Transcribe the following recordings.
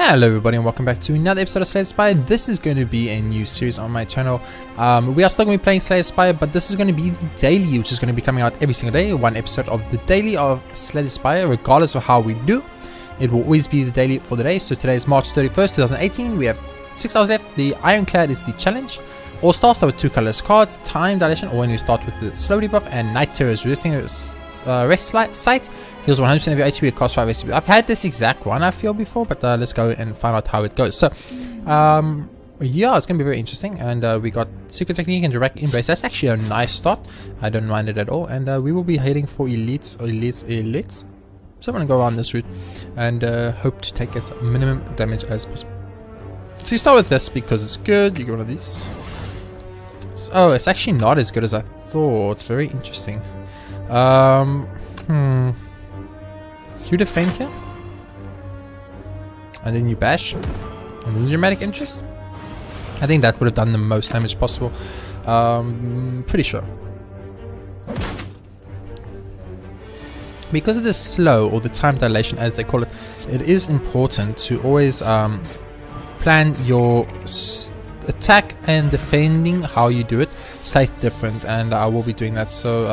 Hello everybody and welcome back to another episode of Slay the Spire. This is going to be a new series on my channel. We are still going to be playing Slay the Spire, but this is going to be the daily, which is going to be coming out every single day. One episode of the daily of Slay the Spire, regardless of how we do. It will always be the daily for the day. So today is March 31st, 2018. We have 6 hours left. The Ironclad is the challenge. All stars start with 2 colorless cards, time dilation, or when we start with the slow debuff, and Night Terror's resting rest sight. Heals 100% of your HP, it costs 5 HP. I've had this exact one, I feel, before, but let's go and find out how it goes. So, yeah, it's going to be very interesting. And we got Secret Technique and Direct Embrace. That's actually a nice start. I don't mind it at all. And we will be heading for elites. So I'm going to go on this route and hope to take as minimum damage as possible. So you start with this because it's good. You get one of these. Oh, it's actually not as good as I thought. Very interesting. You defend here, and then you bash, and then dramatic interest. I think that would have done the most damage possible. Pretty sure. Because of the slow, or the time dilation as they call it, it is important to always plan your attack and defending, how you do it, slightly different, and I will be doing that. So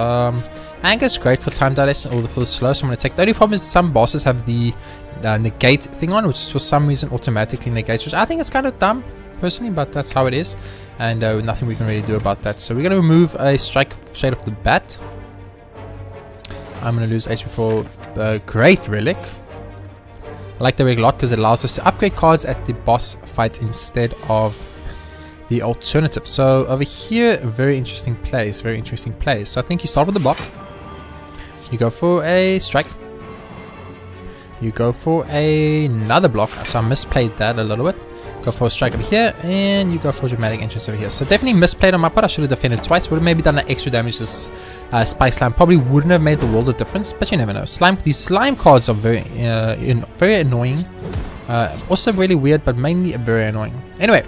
anger is great for time dilation or for the slow, so I'm going to take. The only problem is some bosses have the negate thing on, which for some reason automatically negates, which I think it's kind of dumb personally, but that's how it is, and nothing we can really do about that. So we're going to remove a strike straight off the bat. I'm going to lose HP for the Great Relic. I like the relic a lot because it allows us to upgrade cards at the boss fight instead of the alternative. So over here, very interesting place. So I think you start with the block, you go for a strike, you go for another block, so I misplayed that a little bit, go for a strike over here, and you go for dramatic entrance over here. So definitely misplayed on my part. I should have defended twice, would have maybe done an extra damage. This Spice Slime probably wouldn't have made the world of difference, but you never know. These slime cards are very annoying, also really weird, but mainly very annoying. Anyway,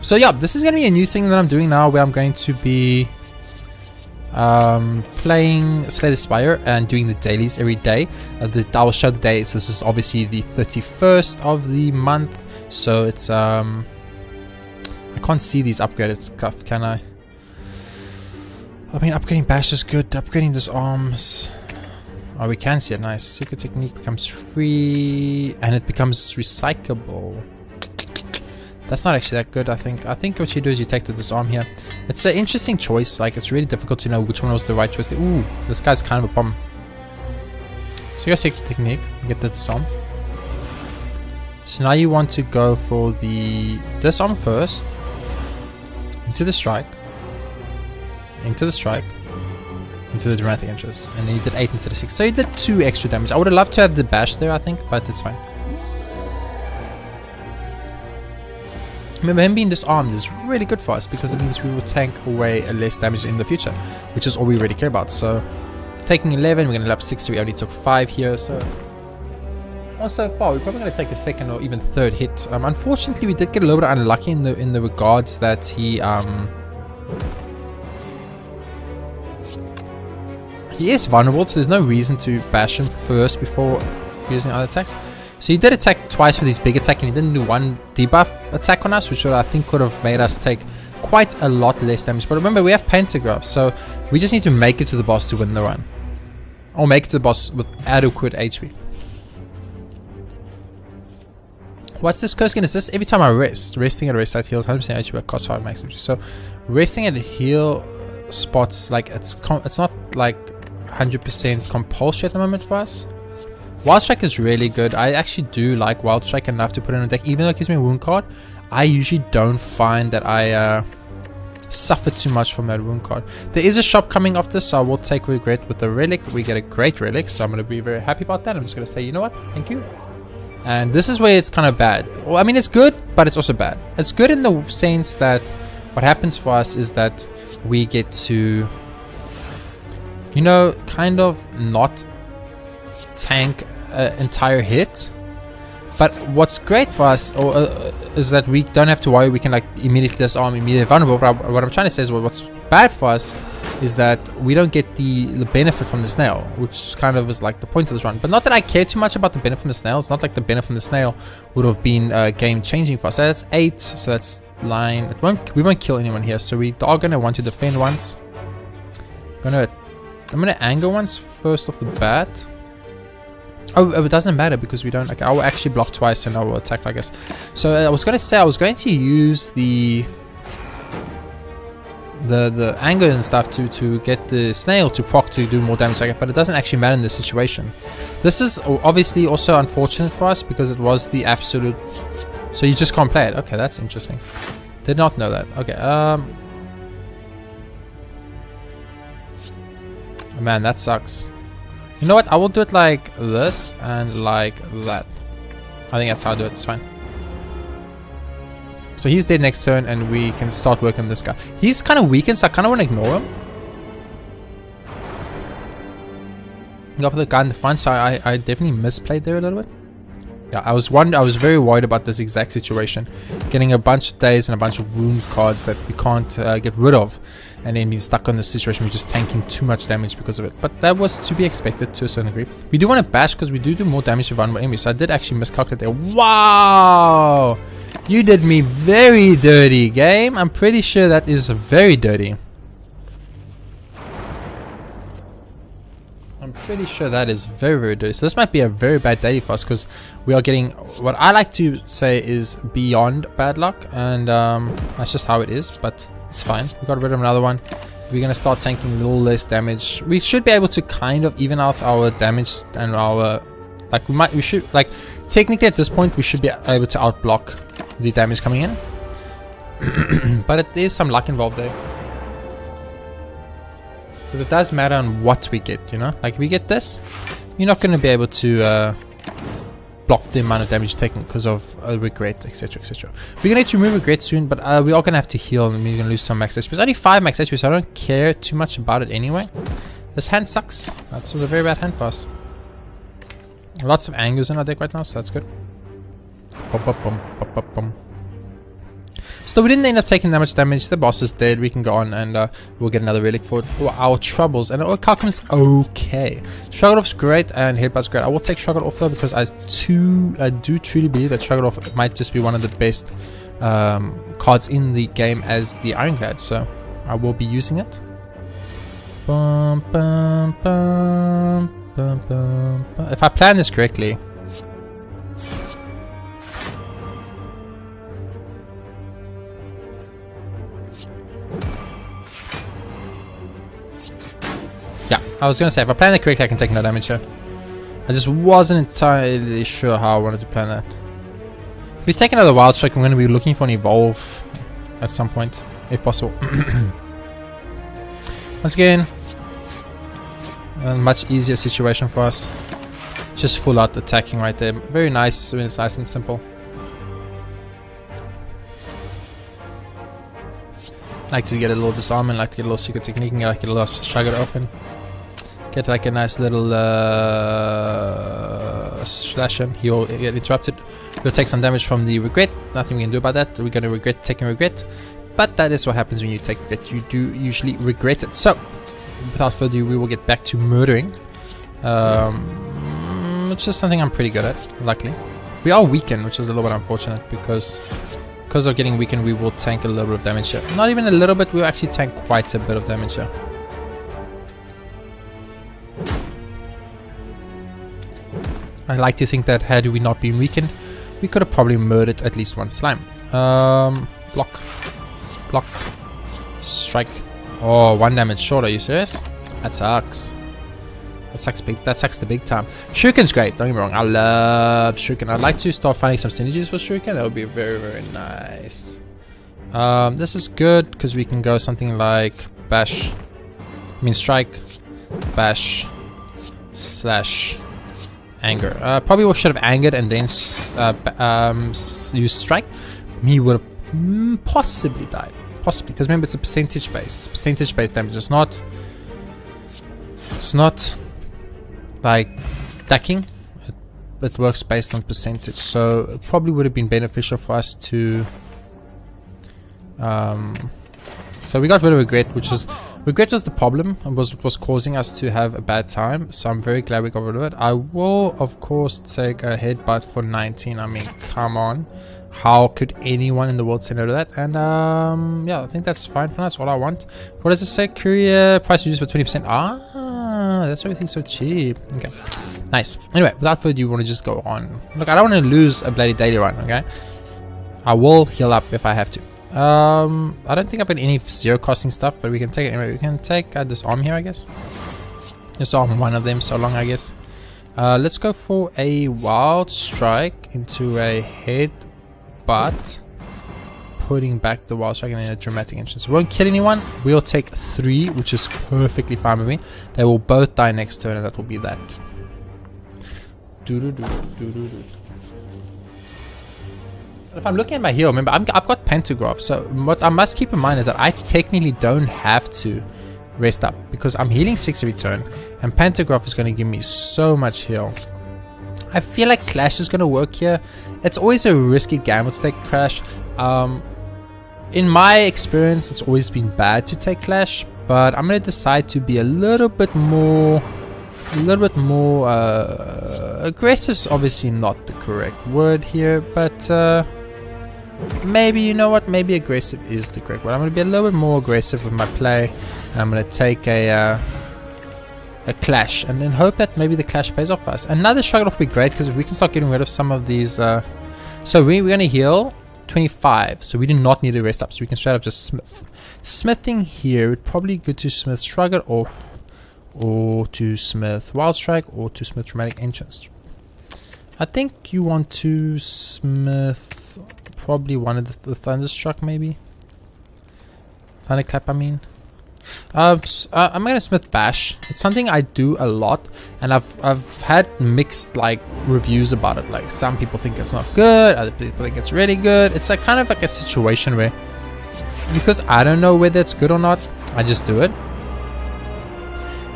so yeah, this is going to be a new thing that I'm doing now, where I'm going to be playing Slay the Spire and doing the dailies every day. I will show the days. This is obviously the 31st of the month, so it's I can't see these upgraded stuff, can I? I mean, upgrading bash is good, upgrading disarms, oh, we can see it. Nice. Secret Technique becomes free and it becomes recyclable. That's not actually that good, I think. I think what you do is you take the disarm here. It's an interesting choice. Like, it's really difficult to know which one was the right choice. Ooh, this guy's kind of a bomb. So you got Secret Technique, you get the disarm. So now you want to go for the disarm first, into the strike, into the strike, into the dramatic interest, and then you did 8 instead of 6. So you did 2 extra damage. I would have loved to have the bash there, I think, but it's fine. Remember, him being disarmed is really good for us because it means we will tank away less damage in the future, which is all we really care about. So, taking 11, we're going to level up 6, so we only took 5 here. So, also far, we're probably going to take a second or even third hit. Unfortunately, we did get a little bit unlucky in the regards that he is vulnerable, so there's no reason to bash him first before using other attacks. So he did attack twice with his big attack, and he didn't do one debuff attack on us, which I think could have made us take quite a lot less damage. But remember, we have Pentagraph, so we just need to make it to the boss to win the run. Or make it to the boss with adequate HP. What's this curse again? Is this every time I rest? Resting at a rest site heals 100% HP but costs 5 max HP. So resting at heal spots, like it's not like 100% compulsory at the moment for us. Wild Strike is really good. I actually do like Wild Strike enough to put in a deck, even though it gives me a wound card. I usually don't find that I suffer too much from that wound card. There is a shop coming off this, so I will take regret with the relic. We get a great relic, so I'm going to be very happy about that. I'm just going to say, you know what, thank you. And this is where it's kind of bad. Well, I mean, it's good, but it's also bad. It's good in the sense that what happens for us is that we get to, you know, kind of not tank an entire hit, But what's great for us is that we don't have to worry. We can like immediately disarm, immediately vulnerable. But what I'm trying to say is, what's bad for us is that we don't get the benefit from the snail, which kind of is like the point of this run. But not that I care too much about the benefit from the snail. It's not like the benefit from the snail would have been game changing for us. So that's 8. So that's line. We won't kill anyone here. So we are gonna want to defend once. I'm gonna anger once first off the bat. Oh, it doesn't matter because we don't. Like, I will actually block twice and I will attack, I guess. So I was gonna say I was going to use the anger and stuff to get the snail to proc to do more damage, but it doesn't actually matter in this situation. This is obviously also unfortunate for us because it was the absolute. So you just can't play it. Okay, that's interesting. Did not know that. Okay. Man, that sucks. You know what? I will do it like this and like that. I think that's how I do it. It's fine. So he's dead next turn and we can start working on this guy. He's kind of weakened, so I kind of want to ignore him. Go for the guy in the front, so I definitely misplayed there a little bit. Yeah, I was very worried about this exact situation. Getting a bunch of days and a bunch of wound cards that we can't get rid of. And then being stuck on this situation, we're just tanking too much damage because of it. But that was to be expected to a certain degree. We do want to bash because we do more damage to vulnerable enemies. So I did actually miscalculate there. Wow! You did me very dirty, game. I'm pretty sure that is very dirty. I'm pretty sure that is very, very dirty. So this might be a very bad day for us because we are getting what I like to say is beyond bad luck. And that's just how it is. But it's fine. We got rid of another one. We're gonna start tanking a little less damage. We should be able to kind of even out our damage and our we should technically at this point we should be able to outblock the damage coming in. But there is some luck involved there. Because it does matter on what we get, you know? Like if we get this, you're not gonna be able to block the amount of damage taken because of regret, etc, etc. We're gonna need to remove regret soon, but we are gonna have to heal and we're gonna lose some max HP. It's only 5 max HP, so I don't care too much about it anyway. This hand sucks. That's a very bad hand for us. Lots of angers in our deck right now, so that's good. Bum, bum, bum, bum, bum, bum. So we didn't end up taking that much damage. The boss is dead. We can go on and we'll get another relic for our troubles. And Calcum's okay. Struggle Off's great and Headbutt's great. I will take Struggle Off though because I do truly believe that Struggle Off might just be one of the best cards in the game as the Ironclad. So I will be using it. Bum, bum, bum, bum, bum, bum. If I plan this correctly. Yeah, I was gonna say, if I plan it correctly, I can take no damage here. I just wasn't entirely sure how I wanted to plan that. If we take another Wild Strike, I'm gonna be looking for an Evolve at some point, if possible. Once again, a much easier situation for us. Just full out attacking right there. Very nice when it's nice and simple. Like to get a little disarmament, like to get a little secret technique, and like get a little shrug it open. Get like a nice little slash him. He'll get interrupted. We'll take some damage from the regret. Nothing we can do about that. We're going to regret taking regret. But that is what happens when you take regret. You do usually regret it. So, without further ado, we will get back to murdering. Which is something I'm pretty good at, luckily. We are weakened, which is a little bit unfortunate because of getting weakened, we will tank a little bit of damage here. Not even a little bit, we'll actually tank quite a bit of damage here. I like to think that had we not been weakened, we could have probably murdered at least one slime. Block. Block. Strike. Oh, 1 damage short, are you serious? That sucks. That sucks the big time. Shuriken's great, don't get me wrong. I love Shuriken. I'd like to start finding some synergies for Shuriken. That would be very, very nice. This is good because we can go something like bash. I mean strike, bash, slash, anger. Probably should have angered and then use strike. He would have possibly died. Possibly, because remember it's a percentage base. It's percentage based damage. It's not like stacking. it works based on percentage, so it probably would have been beneficial for us to so we got rid of regret, which is regret was the problem and was causing us to have a bad time, so I'm very glad we got rid of it. I will of course take a headbutt for 19. I mean, come on, how could anyone in the world say no to that? And yeah, I think that's fine for now. That's all I want. What does it say? Courier price reduced by 20%. That's why everything's so cheap. Okay, nice. Anyway, without further ado, we want to just go on. Look, I don't want to lose a bloody daily run. Okay, I will heal up if I have to. I don't think I've got any zero costing stuff, but we can take it anyway. We can take this arm here, I guess. Just arm one of them so long, I guess. Let's go for a wild strike into a headbutt, putting back the wild strike and then a dramatic entrance. We won't kill anyone. We'll take 3, which is perfectly fine with me. They will both die next turn, and that will be that. If I'm looking at my heal, remember I've got pentagraph, so what I must keep in mind is that I technically don't have to rest up because I'm healing 6 every turn, and pentagraph is going to give me so much heal. I feel like Clash is going to work here. It's always a risky gamble to take Clash. In my experience, it's always been bad to take Clash, but I'm going to decide to be a little bit more aggressive is obviously not the correct word here, but maybe, you know what, maybe aggressive is the correct word. I'm going to be a little bit more aggressive with my play, and I'm going to take a clash and then hope that maybe the clash pays off for us. Another struggle off would be great, because if we can start getting rid of some of these so we're going to heal 25, so we do not need to rest up, so we can straight up just smith. Smithing here, it's probably good to smith shrug it off, or to smith wild strike, or to smith dramatic entrance. I think you want to smith probably one of the thunderstruck, maybe thunderclap. I mean, I'm gonna smith bash. It's something I do a lot, and I've had mixed like reviews about it. Like, some people think it's not good, other people think it's really good. It's like kind of like a situation where, because I don't know whether it's good or not, I just do it.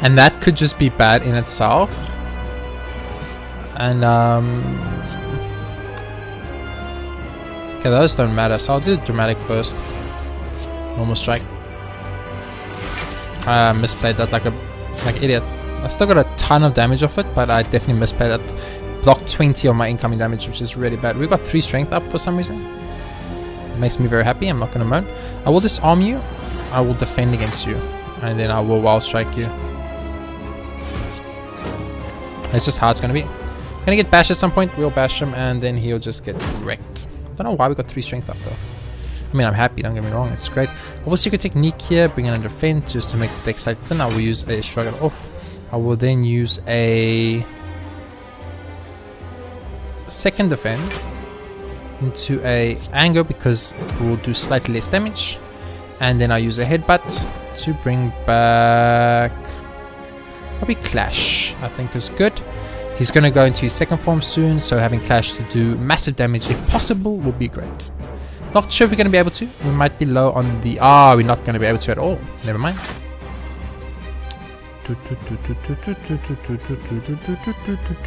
And that could just be bad in itself. And okay, those don't matter, so I'll do dramatic first. Normal strike. I misplayed that like idiot. I still got a ton of damage off it, but I definitely misplayed that. Blocked 20 of my incoming damage, which is really bad. We've got 3 strength up for some reason. It makes me very happy. I'm not gonna moan. I will disarm you. I will defend against you, and then I will wild strike you. That's just how it's gonna be. Gonna get bashed at some point. We'll bash him, and then he'll just get wrecked. Don't know why we got 3 strength up though. I mean, I'm happy, don't get me wrong, it's great. Also, you could technique here, bring in a defense just to make the deck slightly thin. I will use a shrug it off. I will then use a second defend into a anger, because it will do slightly less damage. And then I'll use a headbutt to bring back probably Clash. I think is good. He's going to go into his second form soon, so having Clash to do massive damage if possible will be great. Not sure if we're going to be able to. We might be low on the... we're not going to be able to at all. Never mind. I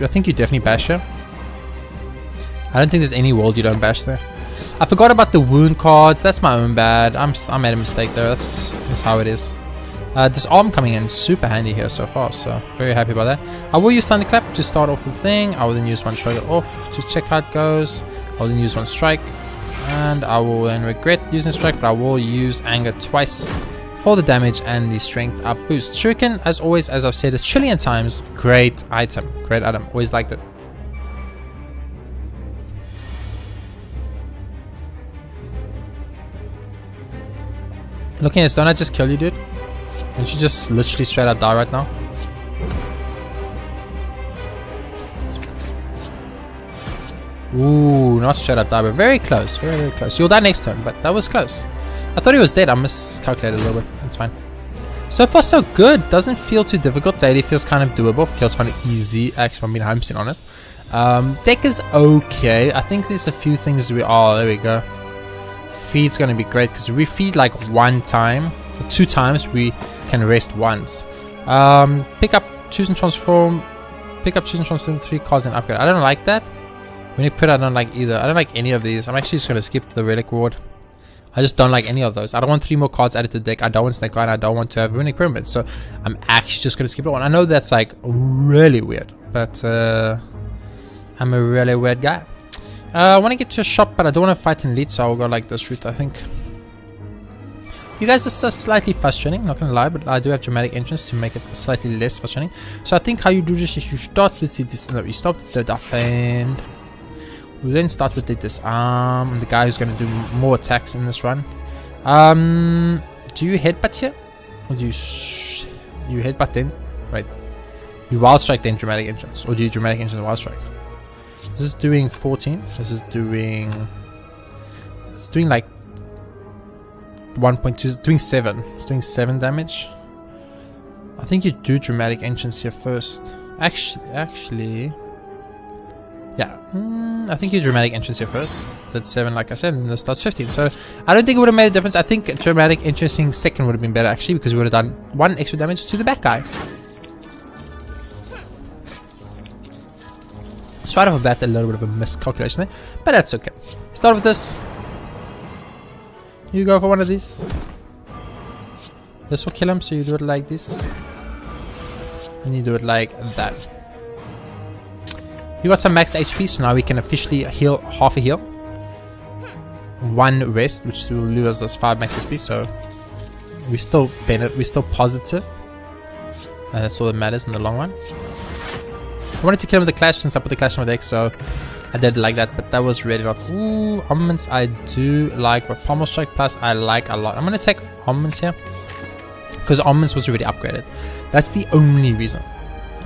think you definitely bash here. I don't think there's any world you don't bash there. I forgot about the wound cards. That's my own bad. I made a mistake there. That's how it is. This arm coming in super handy here so far, so very happy about that. I will use thunderclap to start off the thing. I will then use one shrug it off to check how it goes. I will then use one strike, and I will then regret using strike, but I will use anger twice for the damage and the strength up boost. Shuriken, as always, as I've said a trillion times, great item. Great item. Always liked it. Looking at this, don't I just kill you, dude? Don't you just literally straight up die right now? Ooh, not straight up die, but very close. Very, very close. You'll die next turn, but that was close. I thought he was dead. I miscalculated a little bit. That's fine. So far, so good. Doesn't feel too difficult. Daily feels kind of doable. Feels kind of easy, actually, I'm being 100% honest. Deck is okay. I think there's a few things we... Oh, there we go. Feed's going to be great, because we feed like 1 time. 2 times we can rest once. Pick up, choose and transform. Pick up, choose from 3 cards and upgrade. I don't like that. When you put, I don't like either. I don't like any of these. I'm actually just gonna skip the relic ward. I just don't like any of those. I don't want 3 more cards added to the deck. I don't want Snake Eye, and I don't want to have Runic Pyramid. So I'm actually just gonna skip that one. I know that's like really weird, but I'm a really weird guy. I want to get to a shop, but I don't want to fight in elite, so I'll go like this route, I think. You guys are slightly frustrating, not gonna lie, but I do have dramatic entrance to make it slightly less frustrating. So I think how you do this is you start with the you stop with the defend. We then start with the disarm, the guy who's going to do more attacks in this run. Do you headbutt here? Or do you headbutt then? Right. You wild strike then dramatic entrance. Or do you dramatic entrance and wild strike? This is doing 14. This is doing... It's doing like 1.2. It's doing 7. It's doing 7 damage. I think you do dramatic entrance here first. Actually... Yeah, I think you dramatic entrance here first. That's 7, like I said, and this starts 15. So I don't think it would have made a difference. I think dramatic entrancing second would have been better actually, because we would have done 1 extra damage to the back guy. So right off the bat, a little bit of a miscalculation there, but that's okay. Start with this. You go for one of these. This will kill him, so you do it like this, and you do it like that. You got some maxed HP, so now we can officially heal half a heal. 1 rest, which will lose us 5 max HP, so we still positive. And that's all that matters in the long run. I wanted to kill him with the clash since I put the clash on my deck, so I did like that, but that was really not. Ooh, armaments I do like, but Pommel Strike Plus I like a lot. I'm gonna take armaments here because armaments was already upgraded. That's the only reason.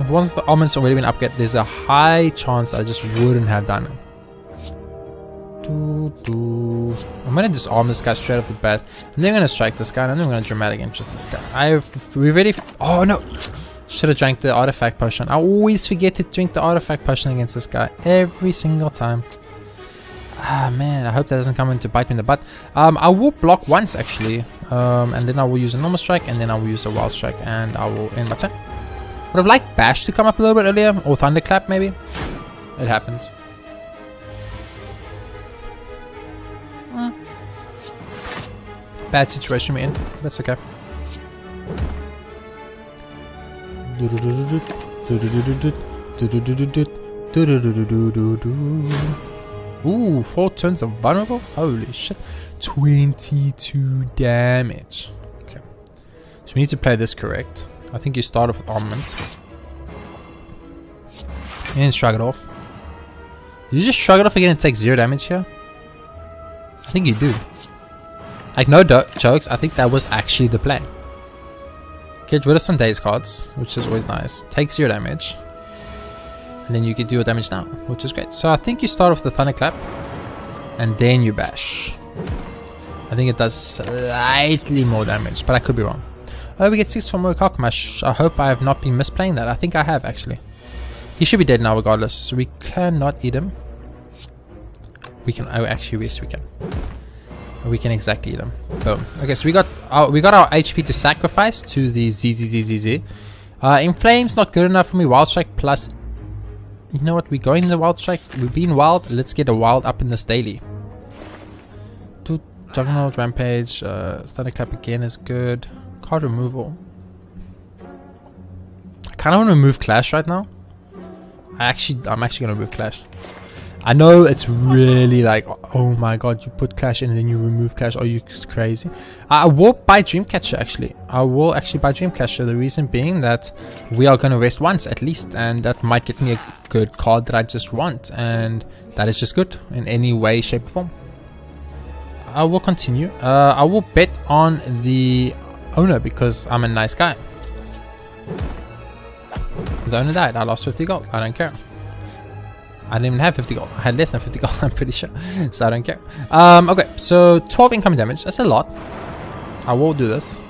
If once the armaments already been upgraded, there's a high chance that I just wouldn't have done it. I'm gonna disarm this guy straight off the bat, and then I'm gonna strike this guy, and then I'm gonna dramatic interest this guy. We already. Oh no! Should have drank the artifact potion. I always forget to drink the artifact potion against this guy every single time. Ah man, I hope that doesn't come in to bite me in the butt. I will block once actually, and then I will use a normal strike, and then I will use a wild strike, and I will end my turn. Would have liked Bash to come up a little bit earlier, or Thunderclap maybe. It happens. Bad situation we're in. That's okay. Ooh, 4 turns of vulnerable. Holy shit! 22 damage. Okay, so we need to play this correct. I think you start off with armament. And then shrug it off. Did you just shrug it off again and take 0 damage here? I think you do. Like, no jokes, I think that was actually the play. Get rid of some daze cards, which is always nice. Take 0 damage. And then you can do your damage now, which is great. So I think you start off with the Thunderclap. And then you bash. I think it does slightly more damage, but I could be wrong. Oh, we get 6 from Murkakmash. I hope I have not been misplaying that. I think I have, actually. He should be dead now, regardless. So we cannot eat him. We can. Oh, actually, yes, we can. We can exactly eat him. Boom. Okay, so we got our HP to sacrifice to the ZZZZZ. Inflame's not good enough for me. Wild Strike plus. You know what? We're going the Wild Strike. We've been wild. Let's get a wild up in this daily. Juggernaut, Rampage, Thunderclap again is good. Card removal. I kind of want to remove Clash right now. I'm actually going to remove Clash. I know it's really like, oh my god, you put Clash in and then you remove Clash. Are you crazy? I will buy Dreamcatcher actually. I will actually buy Dreamcatcher. The reason being that we are going to rest once at least, and that might get me a good card that I just want, and that is just good in any way, shape, or form. I will continue. I will bet on the owner because I'm a nice guy. The owner died. I lost 50 gold. I don't care. I didn't even have 50 gold. I had less than 50 gold, I'm pretty sure. So I don't care. Okay, so 12 incoming damage. That's a lot. I will do this.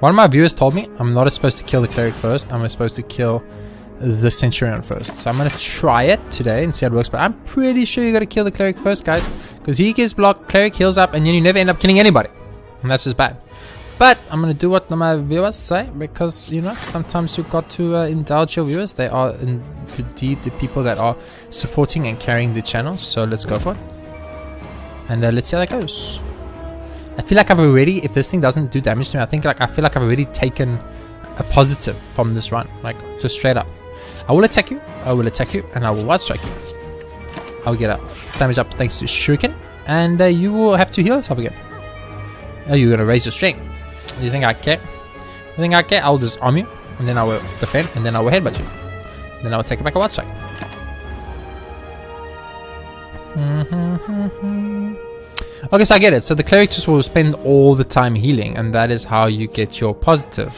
One of my viewers told me I'm not supposed to kill the cleric first. I'm supposed to kill the centurion first. So I'm going to try it today and see how it works. But I'm pretty sure you got to kill the cleric first, guys. Because because he gives block, cleric heals up, and then you never end up killing anybody, and that's just bad. But I'm gonna do what my viewers say, because you know sometimes you've got to indulge your viewers. They are indeed the people that are supporting and carrying the channel. So let's go for it, and let's see how that goes. I feel like I've already, if this thing doesn't do damage to me, I feel like I've already taken a positive from this run, like just straight up. I will attack you, and I will wild strike you. I will get a damage up thanks to Shuriken, and you will have to heal yourself again. Oh, you're gonna raise your strength. You think I care? You think I care? I'll just arm you, and then I will defend, and then I will headbutt you. Then I will take it back a wild strike. Okay, so I get it. So the cleric just will spend all the time healing, and that is how you get your positive.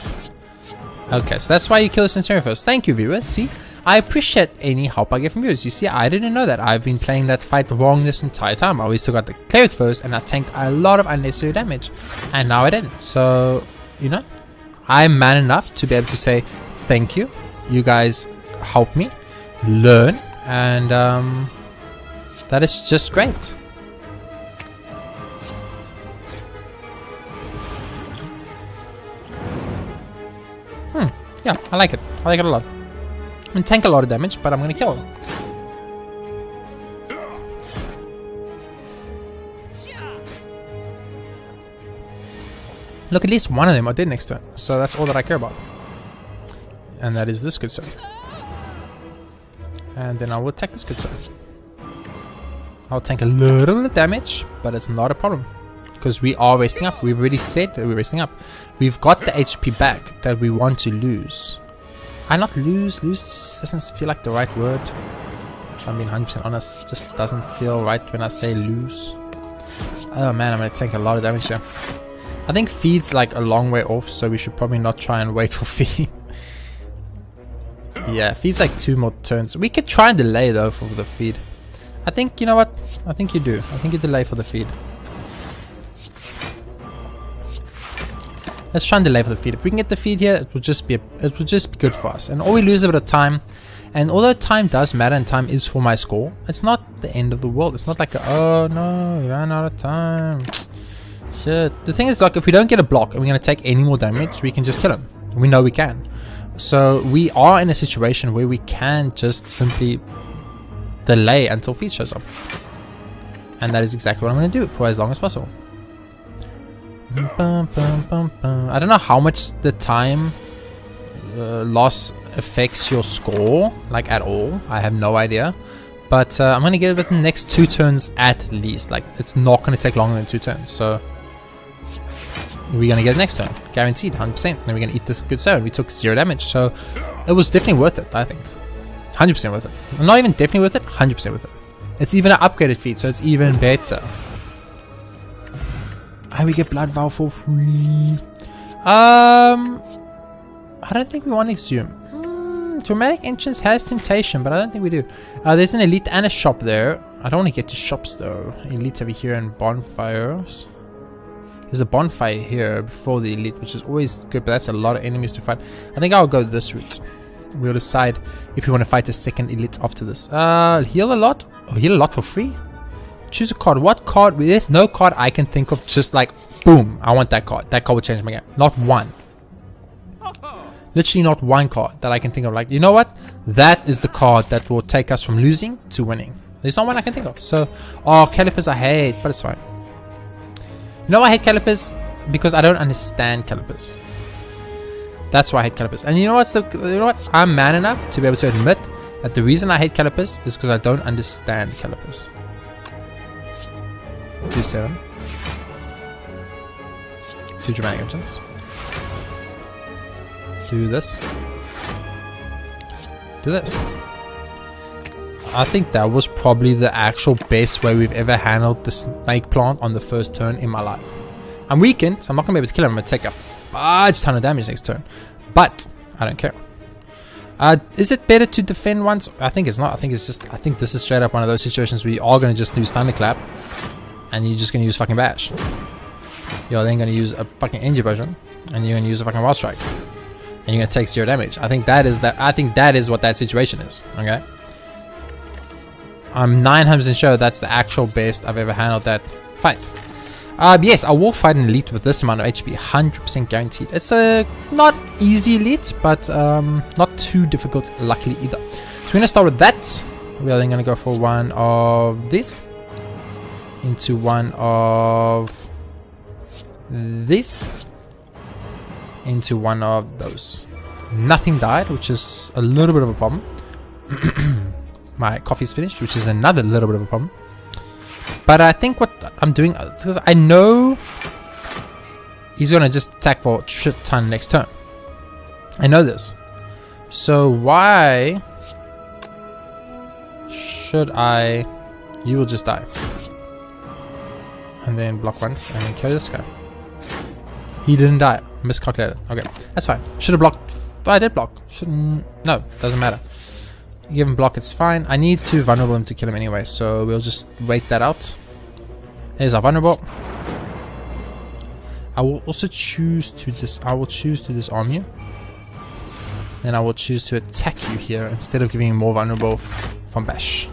Okay, so that's why you kill the Centurion first. Thank you, viewers. See, I appreciate any help I get from viewers. You see, I didn't know that. I've been playing that fight wrong this entire time. I always took out the cleric first, and I tanked a lot of unnecessary damage, and now I didn't. So, you know, I'm man enough to be able to say thank you. You guys help me learn, and that is just great. Yeah, I like it. I like it a lot. I'm gonna tank a lot of damage, but I'm gonna kill him. Look, at least one of them are dead next turn, so that's all that I care about. And that is this good sir. And then I will attack this good sir. I'll tank a little bit of damage, but it's not a problem. Because we are resting up. We've already said that we're resting up. We've got the HP back that we want to lose. Not lose. Lose doesn't feel like the right word. If I'm being 100% honest, it just doesn't feel right when I say lose. Oh man, I'm going to take a lot of damage here. I think feed's like a long way off, so we should probably not try and wait for feed. Yeah, feed's like 2 more turns. We could try and delay though for the feed. I think, you know what? I think you do. I think you delay for the feed. Let's try and delay for the feed. If we can get the feed here, it will just be good for us. And all we lose a bit of time. And although time does matter and time is for my score, it's not the end of the world. It's not like oh no, we ran out of time. Shit. The thing is, like, if we don't get a block and we're gonna take any more damage, we can just kill him. We know we can. So we are in a situation where we can just simply delay until feed shows up. And that is exactly what I'm gonna do for as long as possible. I don't know how much the time loss affects your score, like at all. I have no idea, but I'm gonna get it within the next 2 turns at least. Like, it's not gonna take longer than 2 turns, so we're gonna get it next turn, guaranteed, 100%. And we're gonna eat this good zone. We took 0 damage, so it was definitely worth it. I think 100% worth it. Not even definitely worth it, 100% worth it. It's even an upgraded feat, so it's even better. And we get blood vow for free. I don't think we want to exhume. Dramatic entrance has temptation, but I don't think we do. There's an elite and a shop there. I don't want to get to shops though. Elite over here and bonfires. There's a bonfire here before the elite, which is always good, but that's a lot of enemies to fight. I think I'll go this route. We'll decide if we want to fight a second elite after this. Heal a lot. Oh, heal a lot for free. Choose a card. What card? There's no card I can think of just like, boom, I want that card. That card will change my game. Not one. Literally not one card that I can think of. Like, you know what? That is the card that will take us from losing to winning. There's not one I can think of. So, oh, calipers I hate, but it's fine. You know why I hate calipers? Because I don't understand calipers. That's why I hate calipers. And you know what? I'm man enough to be able to admit that the reason I hate calipers is because I don't understand calipers. Do 7. 2 dramatic engines. Do this. Do this. I think that was probably the actual best way we've ever handled the snake plant on the first turn in my life. I'm weakened, so I'm not going to be able to kill him. I'm going to take a fudge ton of damage next turn. But I don't care. Is it better to defend once? I think it's not. I think this is straight up one of those situations where you are going to just use Thunderclap. And you're just going to use fucking Bash. You're then going to use a fucking Energy Version. And you're going to use a fucking Wild Strike. And you're going to take 0 damage. I think that is what that situation is. Okay? I'm 900% sure that's the actual best I've ever handled that fight. Yes, I will fight an elite with this amount of HP, 100% guaranteed. It's a not easy elite, but not too difficult, luckily either. So we're gonna start with that. We're then gonna go for one of this into one of this into one of those. Nothing died, which is a little bit of a problem. My coffee's finished, which is another little bit of a problem. But I think what I'm doing, because I know he's gonna just attack for a shit ton next turn. I know this. So why should I? You will just die. And then block once and then kill this guy. He didn't die. Miscalculated. Okay, that's fine. Should have blocked. I did block. Shouldn't. No, doesn't matter. Give him block, it's fine. I need to vulnerable him to kill him anyway, so we'll just wait that out. Here's our vulnerable. I will also choose to disarm you. Then I will choose to attack you here instead of giving you more vulnerable from bash.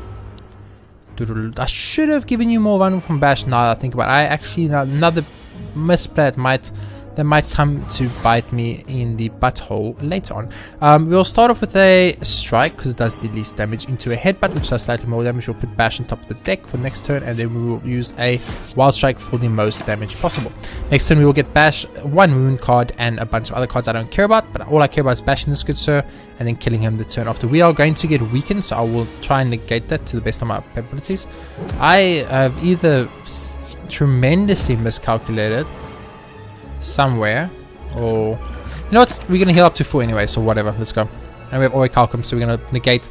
I should have given you more vulnerable from bash now that I think about it. I actually, another misplay that might come to bite me in the butthole later on. We'll start off with a strike because it does the least damage into a headbutt, which does slightly more damage. We'll put bash on top of the deck for next turn, and then we will use a wild strike for the most damage possible. Next turn we will get bash, one wound card, and a bunch of other cards I don't care about, but all I care about is bashing this good sir and then killing him the turn after. We are going to get weakened, so I will try and negate that to the best of my abilities. I have either tremendously miscalculated somewhere, or you know what, we're gonna heal up to 4 anyway, so whatever, let's go. And we have Ori Calcum, so we're gonna negate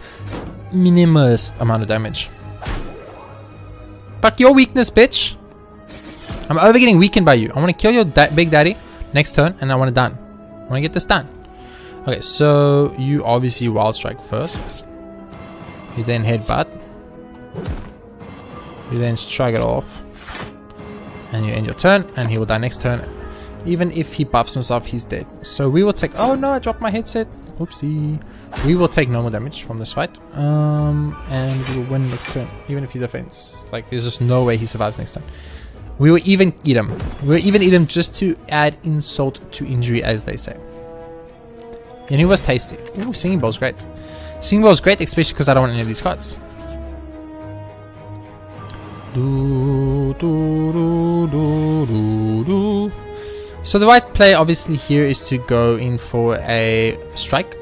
minimalist amount of damage. Fuck your weakness, bitch. I'm over getting weakened by you. I want to kill your big daddy next turn, and I want it done. I want to get this done. Okay, so you obviously wild strike first. You then headbutt. You then strike it off, and you end your turn, and he will die next turn. Even if he buffs himself, he's dead. So we will take... Oh no, I dropped my headset. Oopsie. We will take normal damage from this fight. And we will win next turn. Even if he defends. Like, there's just no way he survives next turn. We will even eat him. We'll even eat him just to add insult to injury, as they say. And he was tasty. Ooh, Singing Bowl's great. Singing Bowl's great, especially because I don't want any of these cards. Do, do, do, do, do, do. So the right play obviously here is to go in for a strike,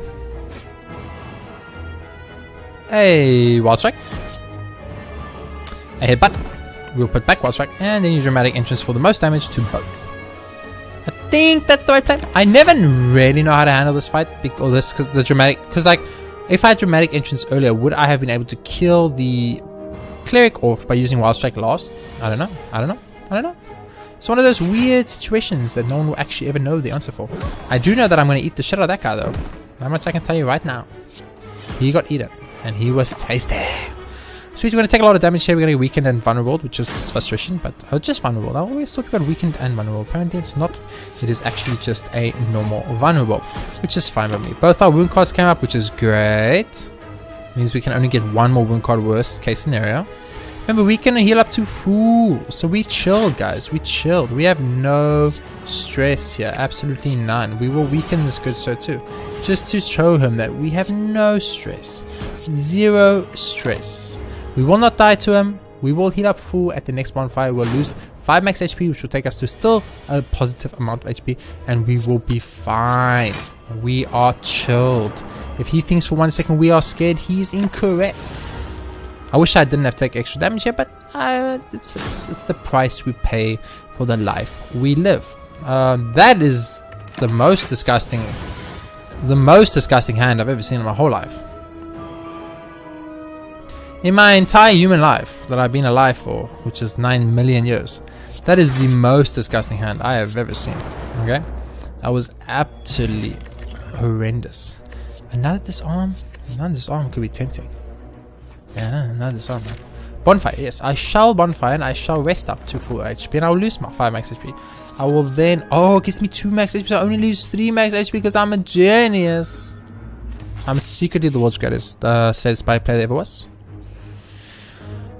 a wild strike, a headbutt. We'll put back wild strike, and then use dramatic entrance for the most damage to both. I think that's the right play. I never really know how to handle this fight because the dramatic, because like if I had dramatic entrance earlier, would I have been able to kill the cleric off by using wild strike last? I don't know. It's one of those weird situations that no one will actually ever know the answer for. I do know that I'm going to eat the shit out of that guy though. How much I can tell you right now. He got eaten, and he was tasty. Sweet, we're going to take a lot of damage here. We're going to get weakened and vulnerable, which is frustration, but just vulnerable. I always thought we got weakened and vulnerable. Apparently it's not. It is actually just a normal vulnerable, which is fine with me. Both our wound cards came up, which is great. Means we can only get one more wound card, worst case scenario. Remember, we can heal up to full. So we chilled, guys. We chilled. We have no stress here. Absolutely none. We will weaken this good sir too. Just to show him that we have no stress. Zero stress. We will not die to him. We will heal up full at the next bonfire. We'll lose 5 max HP, which will take us to still a positive amount of HP. And we will be fine. We are chilled. If he thinks for 1 second we are scared, he's incorrect. I wish I didn't have to take extra damage here, but it's the price we pay for the life we live. That is the most disgusting hand I've ever seen in my whole life. In my entire human life that I've been alive for, which is 9 million years, that is the most disgusting hand I have ever seen. Okay, that was absolutely horrendous. Another disarm could be tempting. Yeah, another disarm. Bonfire, yes, I shall bonfire and I shall rest up to full HP and I will lose my 5 max HP. I will then, oh, it gives me 2 max HP, so I only lose 3 max HP because I'm a genius. I'm secretly the world's greatest Slay the Spire player there ever was.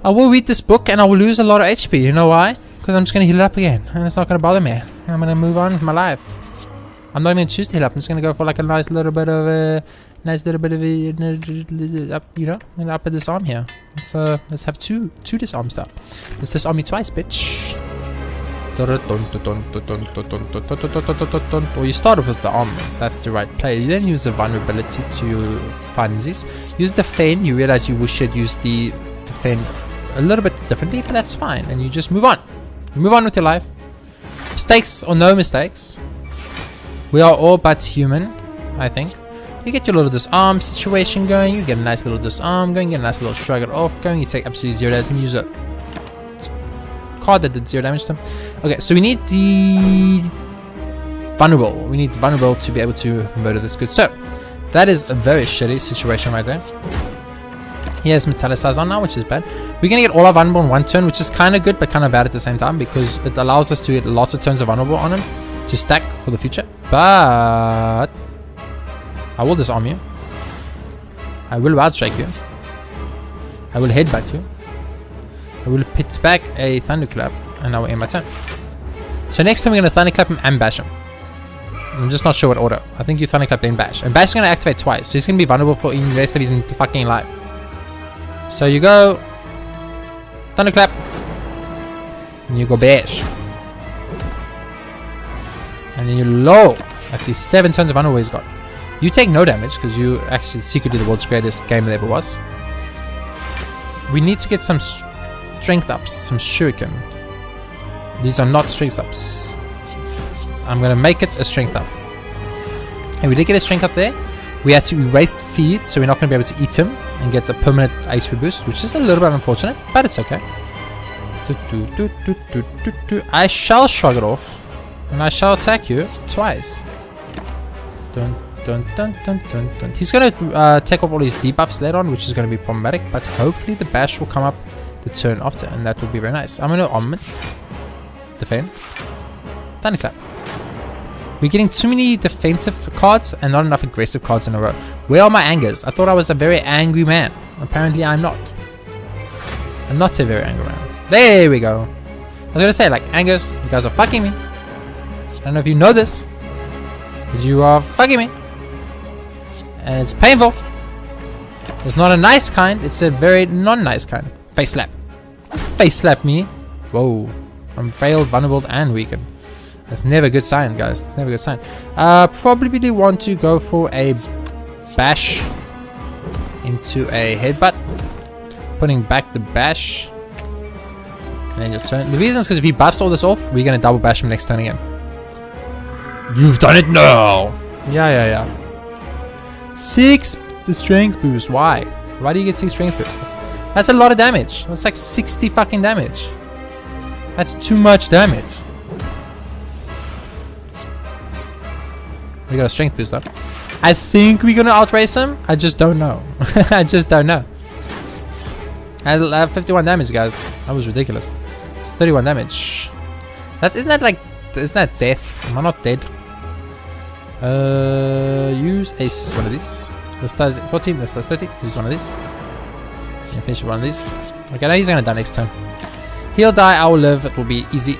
I will read this book and I will lose a lot of HP. You know why? Because I'm just going to heal it up again. And it's not going to bother me. I'm going to move on with my life. I'm not going to choose to heal up. I'm just going to go for like a nice little bit of up, you know, and up at this arm here. So let's have two disarms up. Let's disarm you twice, bitch. Or you start off with the armors. That's the right play. You then use the vulnerability to funsies. Use the feign. You realize you should use the feign a little bit differently, but that's fine. And you just move on. You move on with your life. Mistakes or no mistakes. We are all but human, I think. You get your little disarm situation going. You get a nice little disarm going. You get a nice little shrug it off going. You take absolutely 0 damage and use a card that did 0 damage to them. Okay, so we need the vulnerable. We need the vulnerable to be able to murder this good. So that is a very shitty situation right there. He has Metallicize on now, which is bad. We're going to get all our vulnerable in one turn, which is kind of good, but kind of bad at the same time, because it allows us to get lots of turns of vulnerable on him to stack for the future. But I will disarm you. I will wild strike you. I will headbutt you. I will pit back a thunderclap, and I will end my turn. So next time we're going to thunderclap him and bash him. I'm just not sure what order. I think you thunderclap then bash. And bash is going to activate twice, so he's going to be vulnerable for the rest of his fucking life. So you go thunderclap, and you go bash, and then you low at the 7 turns of vulnerable he's got. You take no damage because you actually secretly the world's greatest game there ever was. We need to get some strength ups, some shuriken. These are not strength ups. I'm gonna make it a strength up. And we did get a strength up there. We had to erase feed, so we're not gonna be able to eat him and get the permanent HP boost, which is a little bit unfortunate, but it's okay. I shall shrug it off, and I shall attack you twice. Dun, dun, dun, dun, dun, dun. He's gonna take off all his debuffs later on, which is gonna be problematic, but hopefully the bash will come up the turn after, and that will be very nice. I'm gonna omits defend, thunderclap. We're getting too many defensive cards and not enough aggressive cards in a row. Where are my angers? I thought I was a very angry man. Apparently I'm not. I'm not a very angry man. There we go. I was gonna say, like, angers, you guys are fucking me. I don't know if you know this, but you are fucking me. And it's painful. It's not a nice kind, it's a very non-nice kind. Face slap. Face slap me. Whoa. I'm failed, vulnerable, and weakened. That's never a good sign, guys. It's never a good sign. Probably want to go for a bash into a headbutt. Putting back the bash. And then just turn. The reason is because if he buffs all this off, we're going to double bash him next turn again. You've done it now! Yeah. 6 the strength boost. Why? Why do you get 6 strength boost? That's a lot of damage. That's like 60 fucking damage. That's too much damage. We got a strength boost up. I think we're gonna outrace him. I just don't know. I just don't know. I have 51 damage, guys. That was ridiculous. It's 31 damage. Isn't that death? Am I not dead? Use one of these. This does 14. This does 30. Use one of these. And finish one of these. Okay, now he's gonna die next turn. He'll die. I will live. It will be easy.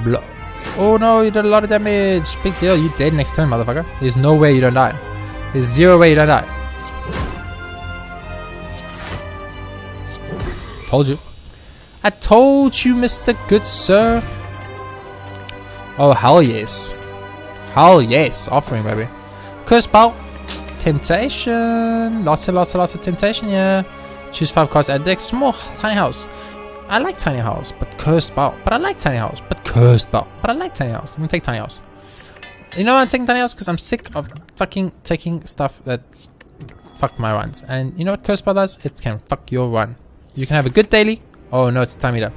Blow. Oh no, you did a lot of damage. Big deal. You dead next turn, motherfucker. There's no way you don't die. There's 0 way you don't die. Told you. I told you, Mr. Good Sir. Oh, hell yes. Hell yes. Offering, baby. Curse Bow. Temptation. Lots of temptation, yeah. Choose 5 cards at deck. Small. Tiny house. I like Tiny House, but Cursed Bow. But I like Tiny House, but Cursed Bow. But I like Tiny House. I'm gonna take Tiny House. You know why I'm taking Tiny House? Because I'm sick of fucking taking stuff that fuck my runs. And you know what Cursed Bow does? It can fuck your run. You can have a good daily. Oh no, it's a time eater.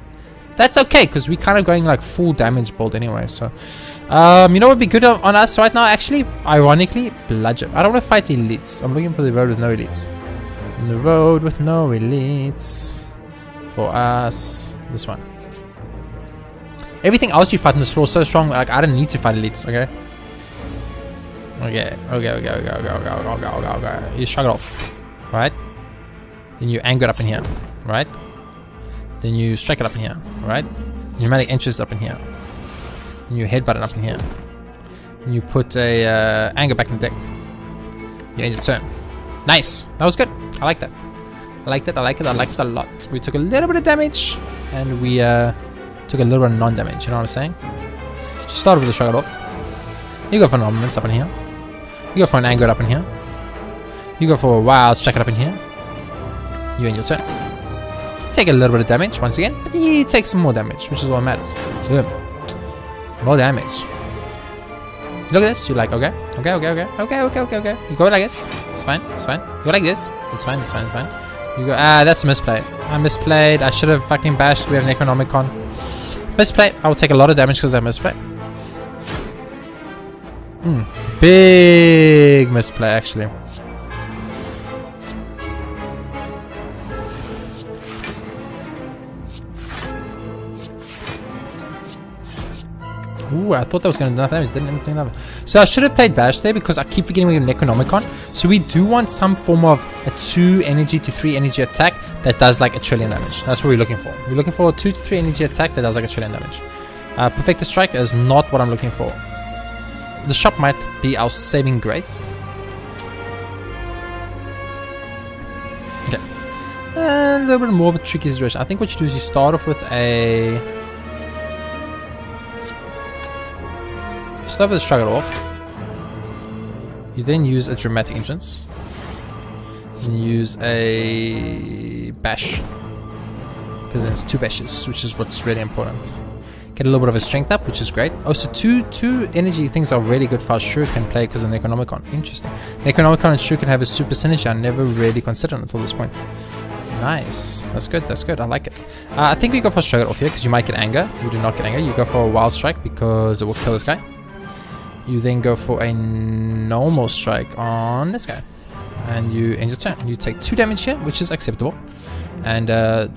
That's okay, because we're kind of going like full damage build anyway. So, you know what would be good on us right now? Actually, ironically, Bludgeon. I don't want to fight elites. I'm looking for the road with no elites. On the road with no elites. For us, this one. Everything else you fight on this floor is so strong, like I don't need to fight elites, okay? Okay. You shrug it off, right? Then you anger it up in here, right? Then you strike it up in here, right? Pneumatic entries up in here. And you headbutt it up in here. And you put a anger back in the deck. You end your turn. Nice! That was good. I like that. I liked it a lot. We took a little bit of damage, and we took a little bit of non-damage, you know what I'm saying? Start with the shrug it off. You go for an armament up in here. You go for an anger up in here. You go for a wild strike it up in here. You end your turn. Take a little bit of damage once again, but he takes some more damage, which is what matters. Boom. More damage. You look at this, you're like, okay. You go like this, it's fine. You go like this, it's fine. You go, that's a misplay. I misplayed, I should have fucking bashed, we have an Necronomicon. Misplay, I will take a lot of damage because I misplay. Big misplay, actually. Ooh, I thought that was going to do nothing. It didn't do nothing. So I should have played Bash there because I keep forgetting we have Necronomicon. So we do want some form of a 2 energy to 3 energy attack that does like 1 trillion damage. That's what we're looking for. We're looking for a 2 to 3 energy attack that does like 1 trillion damage. Perfect Strike is not what I'm looking for. The shop might be our saving grace. Okay. A little bit more of a tricky situation. I think what you do is you start off with a... Start with a shrug it off. You then use a dramatic entrance. And use a bash. Because then it's 2 bashes, which is what's really important. Get a little bit of a strength up, which is great. Oh, so two energy things are really good for our Shuriken play because of Necronomicon. Interesting. Necronomicon and Shuriken have a super synergy I never really considered until this point. Nice. That's good. I like it. I think we go for shrug it off here because you might get anger. You do not get anger. You go for a wild strike because it will kill this guy. You then go for a normal strike on this guy. And you end your turn. You take 2 damage here, which is acceptable. And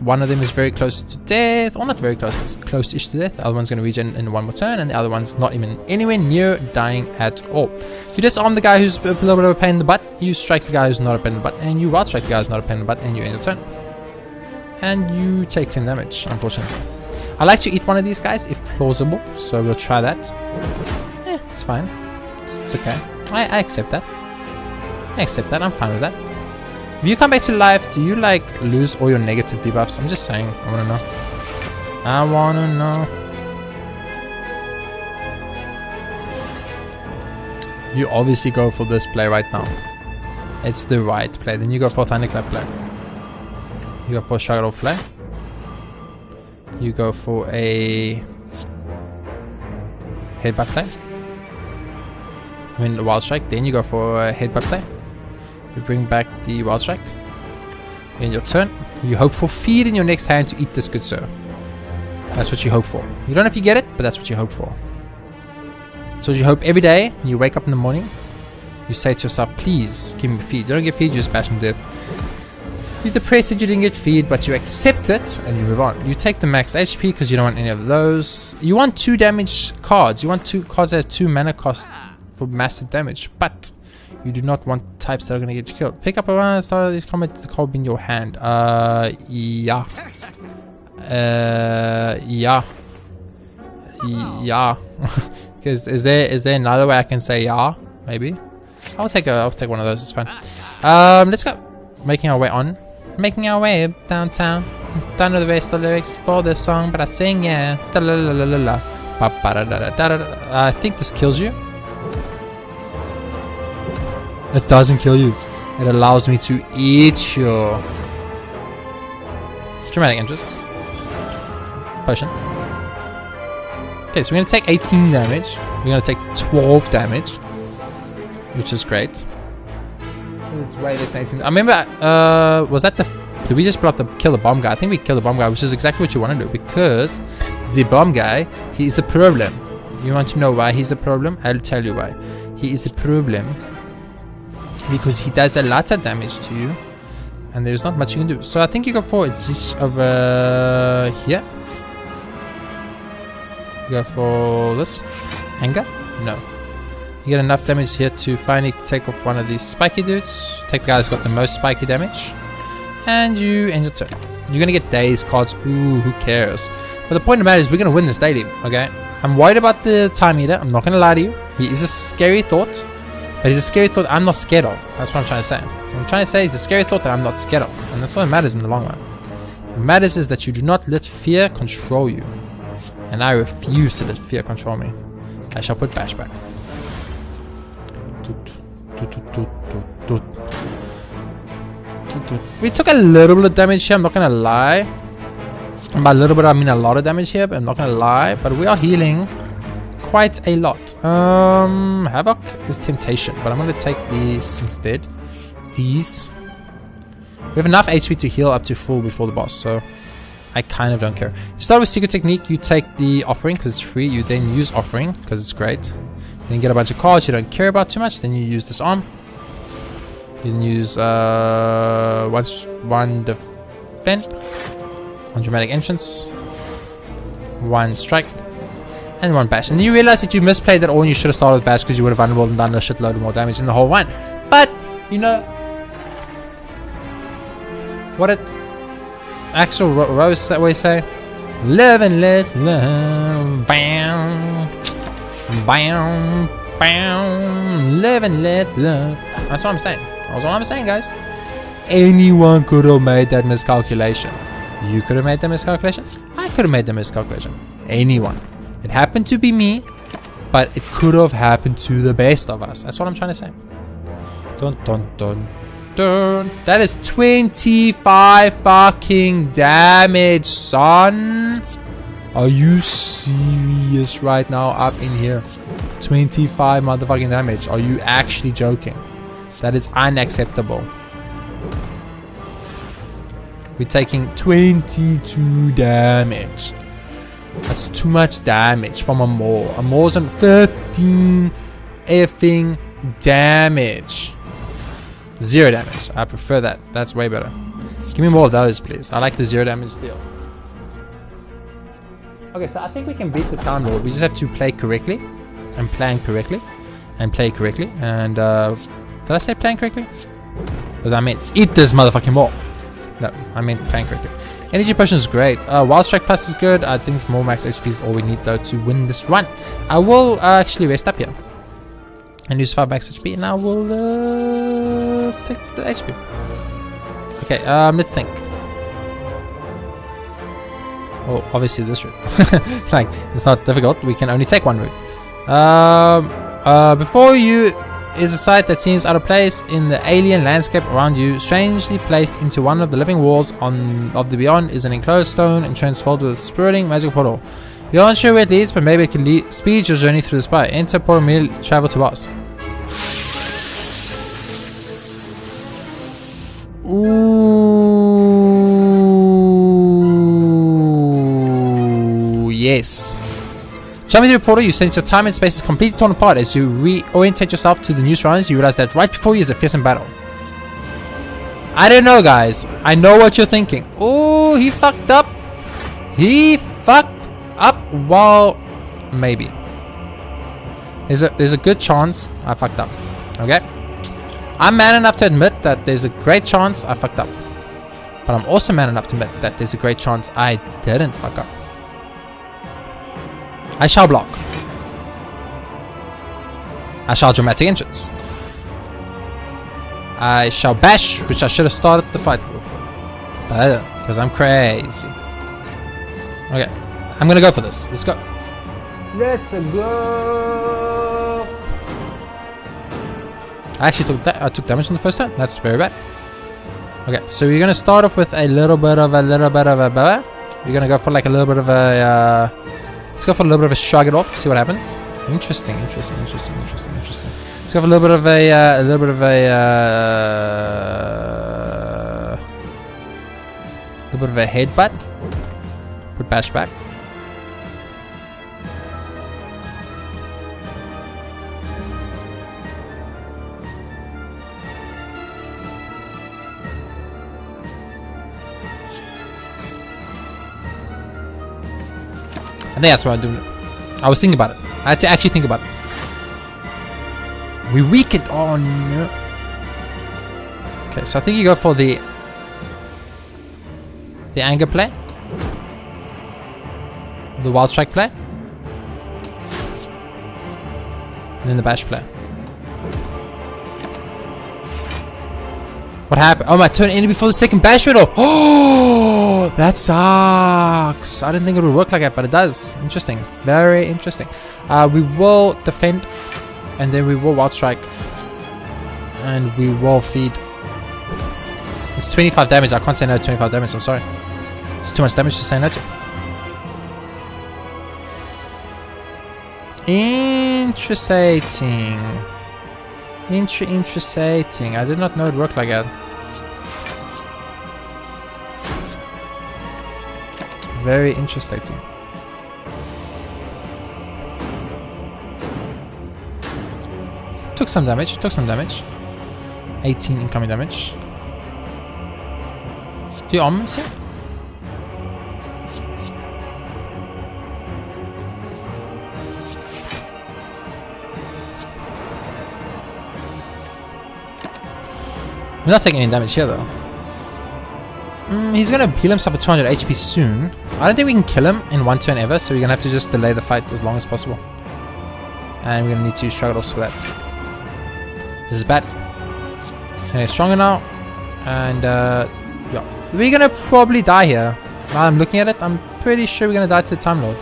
one of them is very close to death. Or not very close, it's close-ish to death. The other one's going to regen in 1 more turn. And the other one's not even anywhere near dying at all. You just arm the guy who's a little bit of a pain in the butt. You strike the guy who's not a pain in the butt. And you wild strike the guy who's not a pain in the butt. And you end your turn. And you take 10 damage, unfortunately. I like to eat one of these guys if plausible. So we'll try that. It's fine. It's okay. I accept that. I'm fine with that. If you come back to life, do you like lose all your negative debuffs? I'm just saying. I wanna know. You obviously go for this play right now. It's the right play. Then you go for Thunderclap play. You go for Shrug It Off play. You go for a Headbutt play. The Wild Strike. Then you go for a Headbutt play. You bring back the Wild Strike. In your turn, you hope for feed in your next hand to eat this good sir. That's what you hope for. You don't know if you get it, but that's what you hope for. So you hope every day, when you wake up in the morning, you say to yourself, please give me feed. You don't get feed, you just bash them dead. You're depressed that you didn't get feed, but you accept it and you move on. You take the max HP because you don't want any of those. You want 2 damage cards. You want 2 cards that have 2 mana cost for massive damage, but you do not want types that are going to get you killed. Pick up a start of this comment to Corbin in your hand. Yeah. Because is there another way I can say yeah? Maybe. I'll take one of those. It's fine. Let's go. Making our way downtown. Don't know the rest of the lyrics for this song, but I sing yeah. I think this kills you. It doesn't kill you. It allows me to eat you. Dramatic interest. Potion. Okay, so we're going to take 18 damage. We're going to take 12 damage. Which is great. It's way less than 18. I remember, was that the... Did we just put up the kill the bomb guy? I think we killed the bomb guy, which is exactly what you want to do. Because the bomb guy, he is the problem. You want to know why he's a problem? I'll tell you why. He is the problem. Because he does a lot of damage to you. And there's not much you can do. So I think you go for a dish of here. You go for this. Anger? No. You get enough damage here to finally take off one of these spiky dudes. Take the guy that's got the most spiky damage. And you end your turn. You're gonna get days, cards. Ooh, who cares? But the point of the matter is we're gonna win this daily, okay? I'm worried about the Time Eater. I'm not gonna lie to you. He is a scary thought, but he's a scary thought I'm not scared of. That's what I'm trying to say. What I'm trying to say is a scary thought that I'm not scared of, and that's what matters in the long run. What matters is that you do not let fear control you, and I refuse to let fear control me. I shall put Bash back. We took a little bit of damage here, I'm not gonna lie. And by a little bit I mean a lot of damage here, but I'm not gonna lie. But we are healing quite a lot. Havoc is Temptation, but I'm gonna take these instead. These. We have enough HP to heal up to full before the boss, so I kind of don't care. You start with Secret Technique, you take the Offering because it's free, you then use Offering because it's great. Then get a bunch of cards you don't care about too much, then you use Disarm. You can use one Defend, one Dramatic Entrance, one Strike, and one Bash. And you realize that you misplayed that all and you should have started with Bash because you would have vulnerable and done a shitload more damage in the whole one. But, you know, what it Axel Rose always say, live and let love, bam, bam, bam, live and let love. That's what I'm saying. That's all I'm saying, guys. Anyone could have made that miscalculation. You could have made that miscalculation. I could have made the miscalculation. Anyone. It happened to be me, but it could have happened to the best of us. That's what I'm trying to say. Dun dun dun dun. That is 25 fucking damage, son. Are you serious right now up in here? 25 motherfucking damage. Are you actually joking? That is unacceptable. We're taking 22 damage. That's too much damage from a Maul. A Maul's on 15 effing damage. 0 damage. I prefer that. That's way better. Give me more of those, please. I like the 0 damage deal. Okay, so I think we can beat the Time Lord. We just have to play correctly and plan correctly and play correctly. And did I say plan correctly? Because I meant eat this motherfucking Maul. No, I meant plan correctly. Energy Potion is great. Wild Strike Plus is good. I think more max HP is all we need though to win this run. I will actually rest up here and use 5 max HP, and I will take the HP. Okay, let's think. Oh, obviously this route. Like, it's not difficult. We can only take one route. Before you is a site that seems out of place in the alien landscape around you. Strangely placed into one of the living walls of the beyond is an enclosed stone entrance filled with a spiraling magical portal. You're unsure where it leads, but maybe it can speed your journey through the spire. Enter portal, immediately travel to boss. Ooh, yes. Jumping through the portal, you sense your time and space is completely torn apart. As you reorientate yourself to the new surroundings, you realize that right before you is a fearsome battle. I don't know, guys. I know what you're thinking. Oh, he fucked up. He fucked up. Well, maybe. There's a good chance I fucked up. Okay? I'm man enough to admit that there's a great chance I fucked up. But I'm also man enough to admit that there's a great chance I didn't fuck up. I shall block. I shall dramatic entrance. I shall bash, which I should have started the fight with. But I don't, because I'm crazy. Okay, I'm gonna go for this. Let's go. Let's go. I actually took damage in the first turn. That's very bad. Okay, so we're gonna start off with a little bit of a. We're gonna go for like a little bit of a. Let's go for a little bit of a shrug it off. See what happens. Interesting. Let's go for a little bit of a. Headbutt. Put bash back. I think that's what I'm doing. I was thinking about it. I had to actually think about it. We weakened. Oh no. Okay, so I think you go for the. The anger play. The wild strike play. And then the bash play. What happened? Oh, my turn ended before the second bash went off. Oh, that sucks. I didn't think it would work like that, but it does. Interesting. Very interesting. We will defend, and then we will wild strike, and we will feed. It's 25 damage. I can't say no to 25 damage. I'm sorry. It's too much damage to say no to. Interesting. Interesting. I did not know it worked like that. Very interesting. Took some damage. 18 incoming damage. Do you armaments here? We're not taking any damage here though. He's gonna heal himself at 200 HP soon. I don't think we can kill him in one turn ever, so we're gonna have to just delay the fight as long as possible. And we're gonna need to use struggles for that. This is bad. And he's stronger now. And yeah. We're gonna probably die here. Now I'm looking at it, I'm pretty sure we're gonna die to the Time Lord.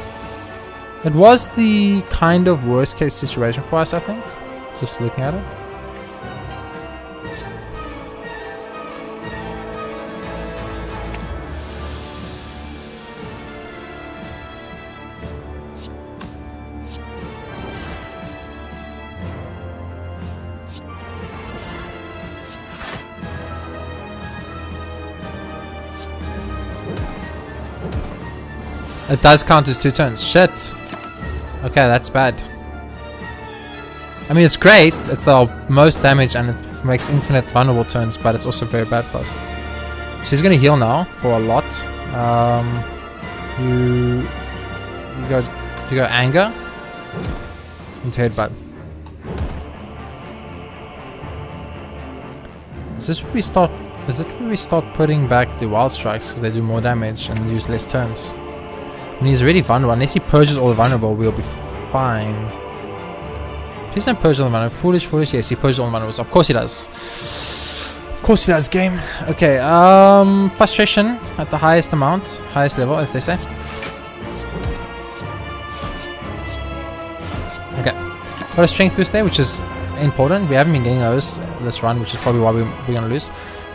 It was the kind of worst case situation for us, I think. Just looking at it. It does count as 2 turns. Shit. Okay, that's bad. I mean, it's great. It's the most damage and it makes infinite vulnerable turns, but it's also very bad for us. She's gonna heal now for a lot. You go anger into headbutt. Is this where we start? Is it where we start putting back the wild strikes because they do more damage and use less turns? And he's already vulnerable. Unless he purges all the vulnerable, we'll be fine. Please don't purge all the vulnerable. Foolish. Yes, he purges all the vulnerable. Of course he does. Of course he does, game. Okay, frustration at the highest amount. Highest level, as they say. Okay. Got a strength boost there, which is important. We haven't been getting those this run, which is probably why we're going to lose.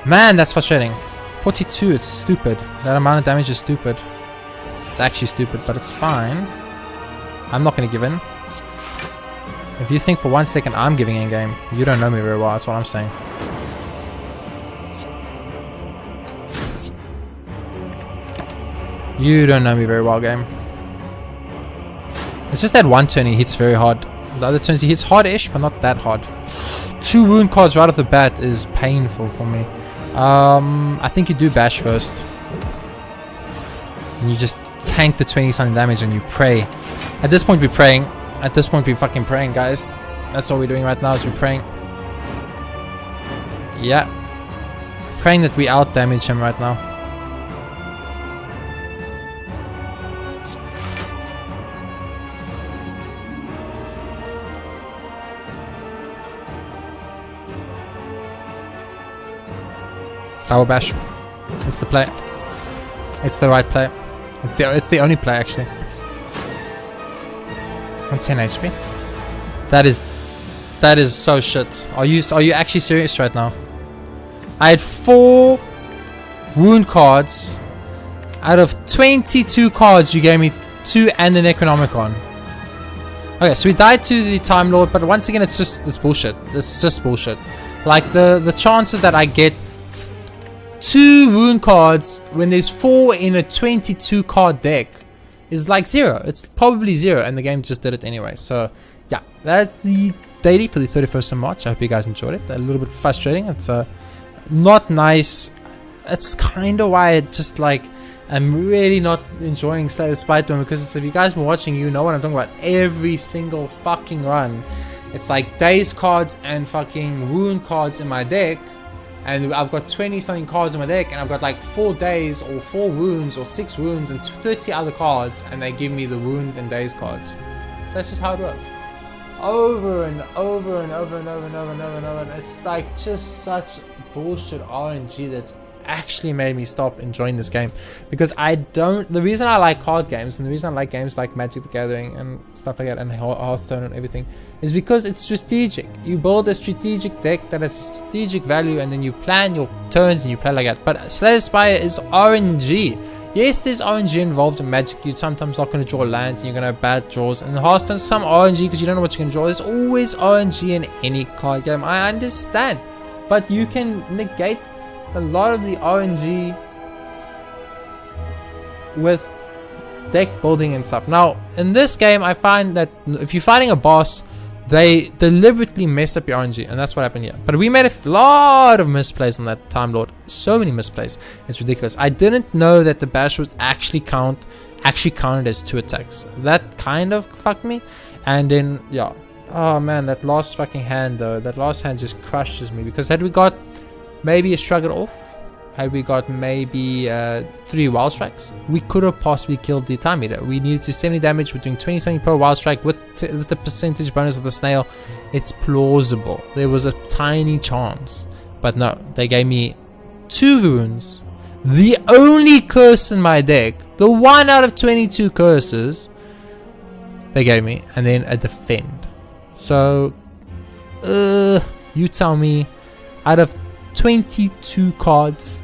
Man, that's frustrating. 42, it's stupid. That amount of damage is stupid. It's actually stupid, but it's fine. I'm not going to give in. If you think for 1 second I'm giving in game, you don't know me very well, that's what I'm saying. You don't know me very well, game. It's just that one turn he hits very hard. The other turns he hits hard-ish, but not that hard. 2 wound cards right off the bat is painful for me. I think you do bash first. And you just tank the 20 something damage and you pray. At this point we're praying. At this point we're fucking praying, guys. That's all we're doing right now is we're praying. Yeah. Praying that we out damage him right now. Power bash. It's the play. It's the right play. It's the only play actually. On 10 HP. That is so shit. Are you actually serious right now? I had 4 wound cards out of 22 cards. You gave me 2 and the Necronomicon. Okay, so we died to the Time Lord, but once again it's bullshit. It's just bullshit. Like the chances that I get 2 wound cards when there's 4 in a 22 card deck is like 0. It's probably 0 and the game just did it anyway. So yeah, that's the daily for the 31st of March. I hope you guys enjoyed it. A little bit frustrating. It's not nice. It's kind of why it just like I'm really not enjoying Slay the Spire because if you guys been watching, you know what I'm talking about. Every single fucking run, it's like daze cards and fucking wound cards in my deck. and I've got 20 something cards in my deck, and I've got like 4 days or 4 wounds or 6 wounds and 30 other cards, and they give me the wound and days cards. That's just how it works. Over and over and over and over and over and over and over. And it's like just such bullshit RNG that's actually made me stop enjoying this game, because the reason I like card games and the reason I like games like Magic the Gathering and stuff like that and Hearthstone and everything is because it's strategic. You build a strategic deck that has strategic value, and then you plan your turns and you play like that. But Slay the Spire is RNG. Yes, there's RNG involved in Magic. You're sometimes not going to draw lands and you're going to have bad draws. And in Hearthstone, some RNG because you don't know what you're going to draw. There's always RNG in any card game. I understand. But you can negate a lot of the RNG with deck building and stuff. Now, in this game, I find that if you're fighting a boss, they deliberately mess up your RNG, and that's what happened here. But we made a lot of misplays on that Time Lord. So many misplays. It's ridiculous. I didn't know that the bash was actually counted as 2 attacks. That kind of fucked me. And then, yeah. Oh man, that last fucking hand though. That last hand just crushes me, because had we got maybe a Shrug It Off, had we got maybe 3 Wild Strikes, we could have possibly killed the Time Eater. We needed to 70 damage. We're doing 20 something per Wild Strike with the percentage bonus of the snail. It's plausible. There was a tiny chance. But no, they gave me 2 runes. The only curse in my deck. The 1 out of 22 curses they gave me. And then a defend. So, you tell me, out of 22 cards,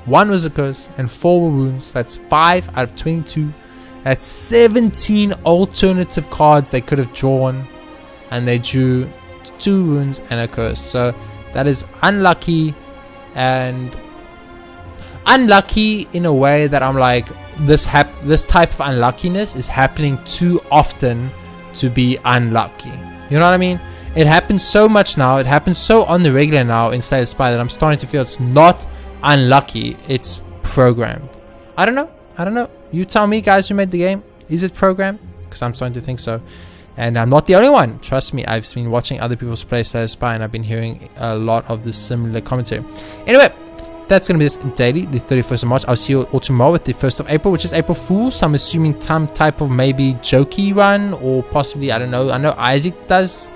1 was a curse and 4 were wounds. That's 5 out of 22. That's 17 alternative cards they could have drawn, and they drew 2 wounds and a curse. So that is unlucky, and unlucky in a way that I'm like, this type of unluckiness is happening too often to be unlucky. You know what I mean? It happens so much now. It happens so on the regular now in Slay the Spire that I'm starting to feel it's not unlucky. It's programmed. I don't know. You tell me, guys who made the game. Is it programmed? Because I'm starting to think so. And I'm not the only one. Trust me, I've been watching other people's play Slay the Spire, and I've been hearing a lot of this similar commentary. Anyway, that's going to be this daily, the 31st of March. I'll see you all tomorrow with the 1st of April, which is April Fool's. So I'm assuming some type of maybe jokey run, or possibly, I don't know. I know Isaac does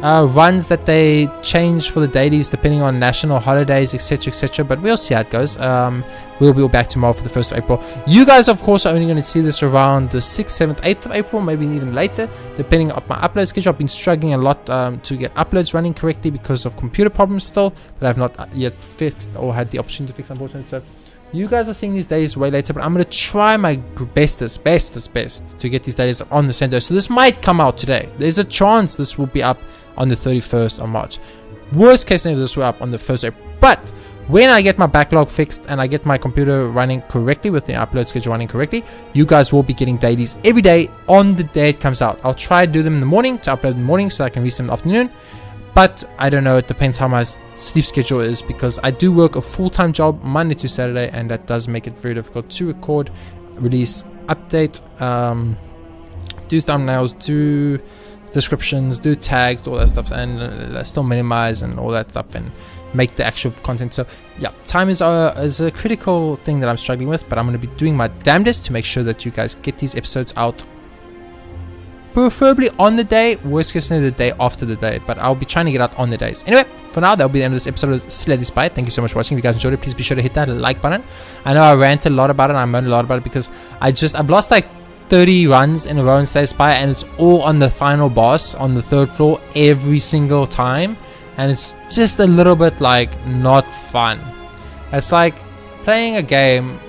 runs that they change for the dailies depending on national holidays, etc, but we'll see how it goes. We'll be back tomorrow for the 1st of April. You guys, of course, are only going to see this around the 6th, 7th, 8th of April, maybe even later, depending on my upload schedule. I've been struggling a lot to get uploads running correctly because of computer problems still that I've not yet fixed or had the opportunity to fix, unfortunately. So you guys are seeing these days way later, but I'm going to try my bestest to get these days on the same day. So this might come out today. There's a chance this will be up on the 31st of March. Worst case scenario, this will up on the 1st of April. But when I get my backlog fixed and I get my computer running correctly with the upload schedule running correctly, you guys will be getting dailies every day on the day it comes out. I'll try to do them in the morning, to upload in the morning so I can release them in the afternoon. But I don't know, it depends how my sleep schedule is, because I do work a full-time job Monday to Saturday, and that does make it very difficult to record, release, update, do thumbnails, do descriptions, do tags, all that stuff, and still minimize and all that stuff and make the actual content. So yeah, time is a critical thing that I'm struggling with, but I'm going to be doing my damnedest to make sure that you guys get these episodes out, preferably on the day, worst case scenario the day after the day, but I'll be trying to get out on the days. Anyway, for now, that'll be the end of this episode of Slay the Spire. Thank you so much for watching. If you guys enjoyed it, please be sure to hit that like button. I know I ranted a lot about it, I moaned a lot about it, because I've lost like 30 runs in a row in Slay the Spire, and it's all on the final boss on the 3rd floor every single time, and it's just a little bit like not fun. It's like playing a game,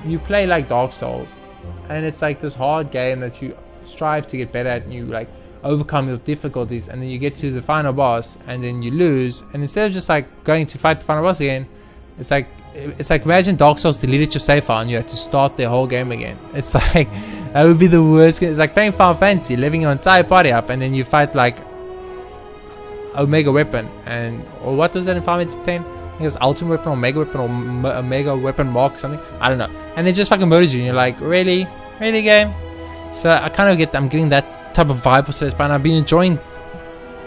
you play like Dark Souls, and it's like this hard game that you strive to get better at, and you like overcome your difficulties, and then you get to the final boss and then you lose, and instead of just like going to fight the final boss again, it's like imagine Dark Souls deleted your save file and you had to start the whole game again. It's like, that would be the worst. It's like playing Final Fantasy, living your entire party up, and then you fight like Omega Weapon, or what was that in Final Fantasy 10? I think it was Ultimate Weapon or Omega Weapon or Omega Weapon Mark something, I don't know, and it just fucking murders you, and you're like, really game? So I kind of I'm getting that type of vibe for Slay the Spire, and I've been enjoying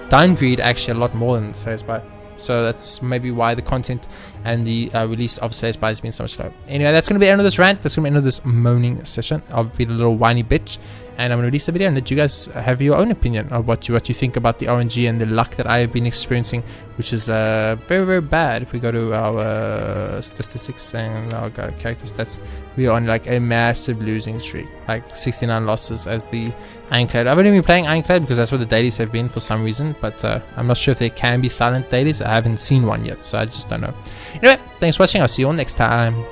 Dungreed actually a lot more than Slay the Spire. So that's maybe why the content and the release of Slay the Spire has been so much slow. Anyway, that's going to be the end of this rant. That's going to be the end of this moaning session. I'll be a little whiny bitch, and I'm going to release the video and let you guys have your own opinion of what you think about the RNG and the luck that I have been experiencing, which is very, very bad. If we go to our statistics and our character stats, we are on like a massive losing streak, like 69 losses as the Ironclad. I've only been playing Ironclad because that's what the dailies have been for some reason, but I'm not sure if there can be silent dailies. I haven't seen one yet, so I just don't know. Anyway, thanks for watching. I'll see you all next time.